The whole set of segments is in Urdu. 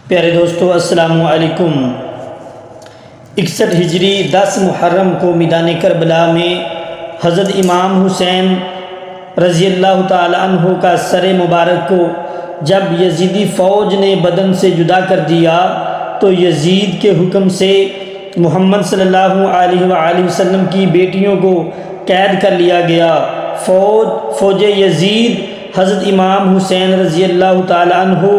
پیارے دوستو السلام علیکم۔ 61 ہجری 10 محرم کو میدان کربلا میں حضرت امام حسین رضی اللہ تعالی عنہ کا سر مبارک کو جب یزیدی فوج نے بدن سے جدا کر دیا تو یزید کے حکم سے محمد صلی اللہ علیہ وآلہ وسلم کی بیٹیوں کو قید کر لیا گیا۔ فوج یزید حضرت امام حسین رضی اللہ تعالی عنہ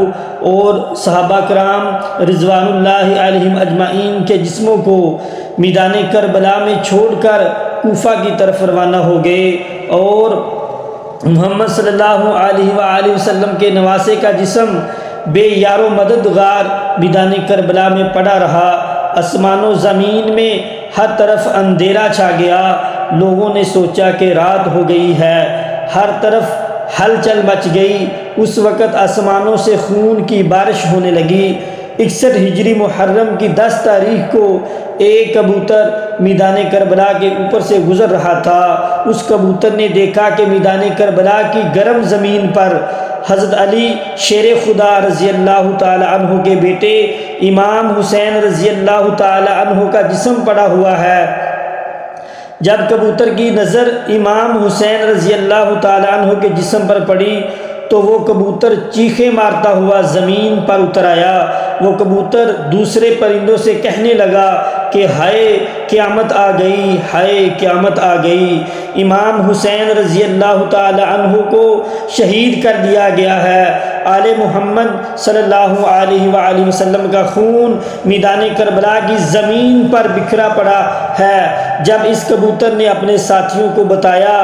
اور صحابہ کرام رضوان اللہ علیہم اجمعین کے جسموں کو میدان کربلا میں چھوڑ کر کوفہ کی طرف روانہ ہو گئے، اور محمد صلی اللہ علیہ وآلہ وسلم کے نواسے کا جسم بے یار و مددگار میدان کربلا میں پڑا رہا۔ آسمان و زمین میں ہر طرف اندھیرا چھا گیا، لوگوں نے سوچا کہ رات ہو گئی ہے، ہر طرف ہلچل مچ گئی۔ اس وقت آسمانوں سے خون کی بارش ہونے لگی۔ 61 ہجری محرم کی 10 تاریخ کو ایک کبوتر میدان کربلا کے اوپر سے گزر رہا تھا۔ اس کبوتر نے دیکھا کہ میدان کربلا کی گرم زمین پر حضرت علی شیر خدا رضی اللہ تعالی عنہ کے بیٹے امام حسین رضی اللہ تعالی عنہ کا جسم پڑا ہوا ہے۔ جب کبوتر کی نظر امام حسین رضی اللہ تعالی عنہ کے جسم پر پڑی تو وہ کبوتر چیخیں مارتا ہوا زمین پر اتر آیا۔ وہ کبوتر دوسرے پرندوں سے کہنے لگا کہ ہائے قیامت آ گئی، ہائے قیامت آ گئی، امام حسین رضی اللہ تعالی عنہ کو شہید کر دیا گیا ہے۔ آل محمد صلی اللہ علیہ وآلہ وسلم کا خون میدان کربلا کی زمین پر بکھرا پڑا ہے۔ جب اس کبوتر نے اپنے ساتھیوں کو بتایا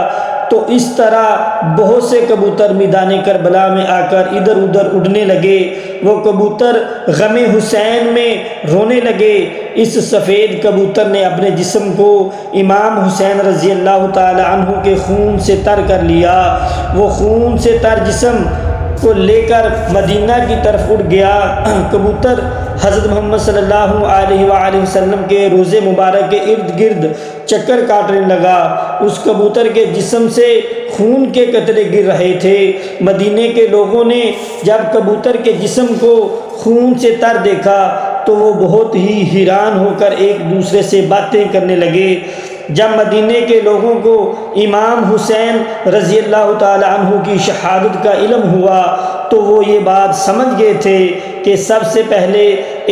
تو اس طرح بہت سے کبوتر میدان کربلا میں آ کر ادھر ادھر اڑنے لگے۔ وہ کبوتر غم حسین میں رونے لگے۔ اس سفید کبوتر نے اپنے جسم کو امام حسین رضی اللہ تعالی عنہ کے خون سے تر کر لیا۔ وہ خون سے تر جسم کو لے کر مدینہ کی طرف اڑ گیا۔ کبوتر حضرت محمد صلی اللہ علیہ وآلہ وسلم کے روضے مبارک کے ارد گرد چکر کاٹنے لگا۔ اس کبوتر کے جسم سے خون کے قطرے گر رہے تھے۔ مدینے کے لوگوں نے جب کبوتر کے جسم کو خون سے تر دیکھا تو وہ بہت ہی حیران ہو کر ایک دوسرے سے باتیں کرنے لگے۔ جب مدینے کے لوگوں کو امام حسین رضی اللہ تعالی عنہ کی شہادت کا علم ہوا تو وہ یہ بات سمجھ گئے تھے کہ سب سے پہلے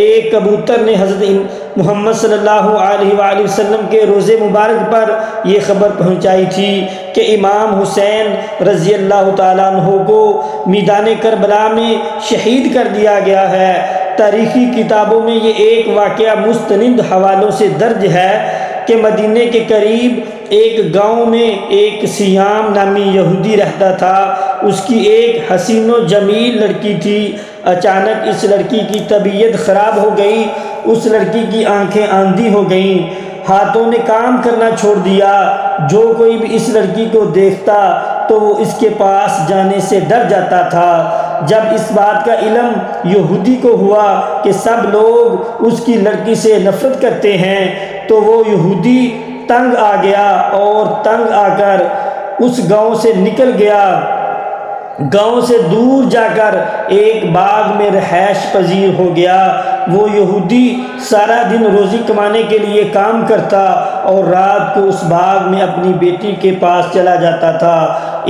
ایک کبوتر نے حضرت محمد صلی اللہ علیہ وآلہ وسلم کے روضے مبارک پر یہ خبر پہنچائی تھی کہ امام حسین رضی اللہ تعالیٰ عنہ کو میدان کربلا میں شہید کر دیا گیا ہے۔ تاریخی کتابوں میں یہ ایک واقعہ مستند حوالوں سے درج ہے کہ مدینے کے قریب ایک گاؤں میں ایک سیام نامی یہودی رہتا تھا۔ اس کی ایک حسین و جمیل لڑکی تھی۔ اچانک اس لڑکی کی طبیعت خراب ہو گئی۔ اس لڑکی کی آنکھیں اندھی ہو گئیں، ہاتھوں نے کام کرنا چھوڑ دیا۔ جو کوئی بھی اس لڑکی کو دیکھتا تو وہ اس کے پاس جانے سے ڈر جاتا تھا۔ جب اس بات کا علم یہودی کو ہوا کہ سب لوگ اس کی لڑکی سے نفرت کرتے ہیں تو وہ یہودی تنگ آ گیا اور تنگ آ کر اس گاؤں سے نکل گیا۔ گاؤں سے دور جا کر ایک باغ میں رہائش پذیر ہو گیا۔ وہ یہودی سارا دن روزی کمانے کے لیے کام کرتا اور رات کو اس باغ میں اپنی بیٹی کے پاس چلا جاتا تھا۔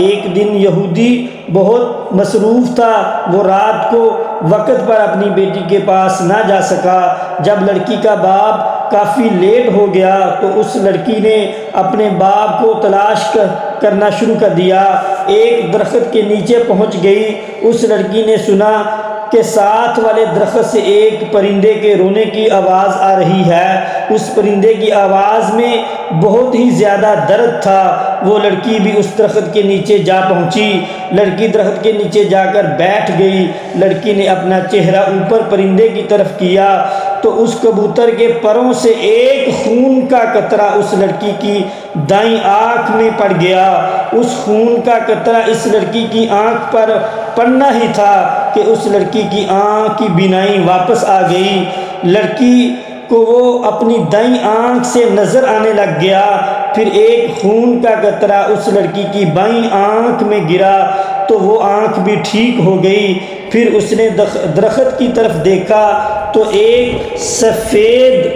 ایک دن یہودی بہت مصروف تھا، وہ رات کو وقت پر اپنی بیٹی کے پاس نہ جا سکا۔ جب لڑکی کا باپ کافی لیٹ ہو گیا تو اس لڑکی نے اپنے باپ کو تلاش کرنا شروع کر دیا۔ ایک درخت کے نیچے پہنچ گئی۔ اس لڑکی نے سنا کہ ساتھ والے درخت سے ایک پرندے کے رونے کی آواز آ رہی ہے۔ اس پرندے کی آواز میں بہت ہی زیادہ درد تھا۔ وہ لڑکی بھی اس درخت کے نیچے جا پہنچی۔ لڑکی درخت کے نیچے جا کر بیٹھ گئی۔ لڑکی نے اپنا چہرہ اوپر پرندے کی طرف کیا تو اس کبوتر کے پروں سے ایک خون کا قطرہ اس لڑکی کی دائیں آنکھ میں پڑ گیا۔ اس خون کا قطرہ اس لڑکی کی آنکھ پر پڑنا ہی تھا کہ اس لڑکی کی آنکھ کی بینائی واپس آ گئی۔ لڑکی کو وہ اپنی دائیں آنکھ سے نظر آنے لگ گیا۔ پھر ایک خون کا قطرہ اس لڑکی کی بائیں آنکھ میں گرا تو وہ آنکھ بھی ٹھیک ہو گئی۔ پھر اس نے درخت کی طرف دیکھا تو ایک سفید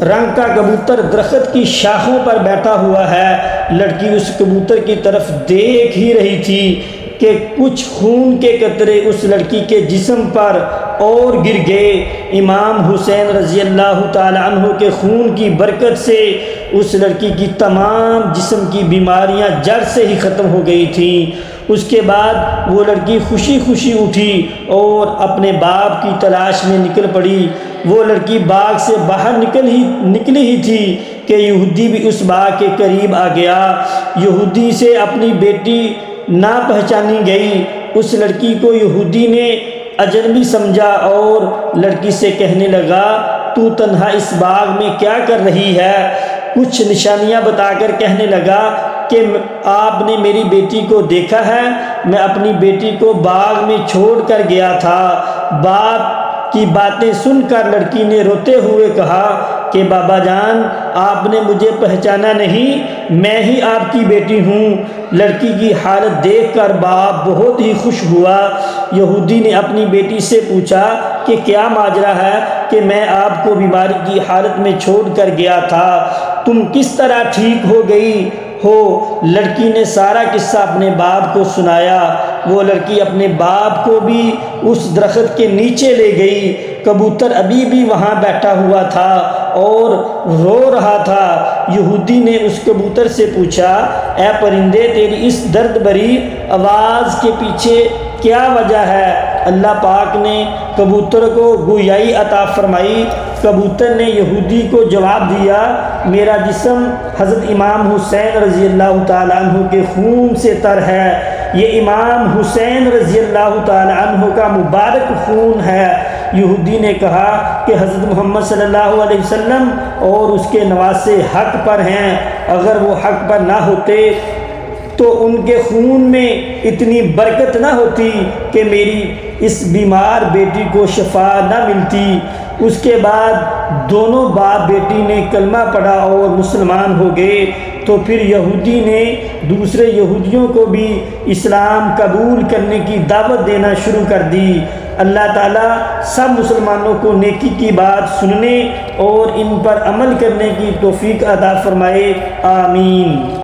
رنگ کا کبوتر درخت کی شاخوں پر بیٹھا ہوا ہے۔ لڑکی اس کبوتر کی طرف دیکھ ہی رہی تھی کہ کچھ خون کے قطرے اس لڑکی کے جسم پر اور گر گئے۔ امام حسین رضی اللہ تعالی عنہ کے خون کی برکت سے اس لڑکی کی تمام جسم کی بیماریاں جڑ سے ہی ختم ہو گئی تھیں۔ اس کے بعد وہ لڑکی خوشی خوشی اٹھی اور اپنے باپ کی تلاش میں نکل پڑی۔ وہ لڑکی باغ سے باہر نکلی ہی تھی کہ یہودی بھی اس باغ کے قریب آ گیا۔ یہودی سے اپنی بیٹی نہ پہچانی گئی۔ اس لڑکی کو یہودی نے اجنبی سمجھا اور لڑکی سے کہنے لگا، تو تنہا اس باغ میں کیا کر رہی ہے؟ کچھ نشانیاں بتا کر کہنے لگا کہ آپ نے میری بیٹی کو دیکھا ہے؟ میں اپنی بیٹی کو باغ میں چھوڑ کر گیا تھا۔ باپ کی باتیں سن کر لڑکی نے روتے ہوئے کہا کہ بابا جان، آپ نے مجھے پہچانا نہیں، میں ہی آپ کی بیٹی ہوں۔ لڑکی کی حالت دیکھ کر باپ بہت ہی خوش ہوا۔ یہودی نے اپنی بیٹی سے پوچھا کہ کیا ماجرا ہے کہ میں آپ کو بیماری کی حالت میں چھوڑ کر گیا تھا، تم کس طرح ٹھیک ہو گئی ہو؟ لڑکی نے سارا قصہ اپنے باپ کو سنایا۔ وہ لڑکی اپنے باپ کو بھی اس درخت کے نیچے لے گئی۔ کبوتر ابھی بھی وہاں بیٹھا ہوا تھا اور رو رہا تھا۔ یہودی نے اس کبوتر سے پوچھا، اے پرندے، تیری اس درد بھری آواز کے پیچھے کیا وجہ ہے؟ اللہ پاک نے کبوتر کو گویائی عطا فرمائی۔ کبوتر نے یہودی کو جواب دیا، میرا جسم حضرت امام حسین رضی اللہ تعالیٰ عنہ کے خون سے تر ہے۔ یہ امام حسین رضی اللہ تعالیٰ عنہ کا مبارک خون ہے۔ یہودی نے کہا کہ حضرت محمد صلی اللہ علیہ وسلم اور اس کے نواسے حق پر ہیں، اگر وہ حق پر نہ ہوتے تو ان کے خون میں اتنی برکت نہ ہوتی کہ میری اس بیمار بیٹی کو شفا نہ ملتی۔ اس کے بعد دونوں باپ بیٹی نے کلمہ پڑھا اور مسلمان ہو گئے۔ تو پھر یہودی نے دوسرے یہودیوں کو بھی اسلام قبول کرنے کی دعوت دینا شروع کر دی۔ اللہ تعالیٰ سب مسلمانوں کو نیکی کی بات سننے اور ان پر عمل کرنے کی توفیق عطا فرمائے، آمین۔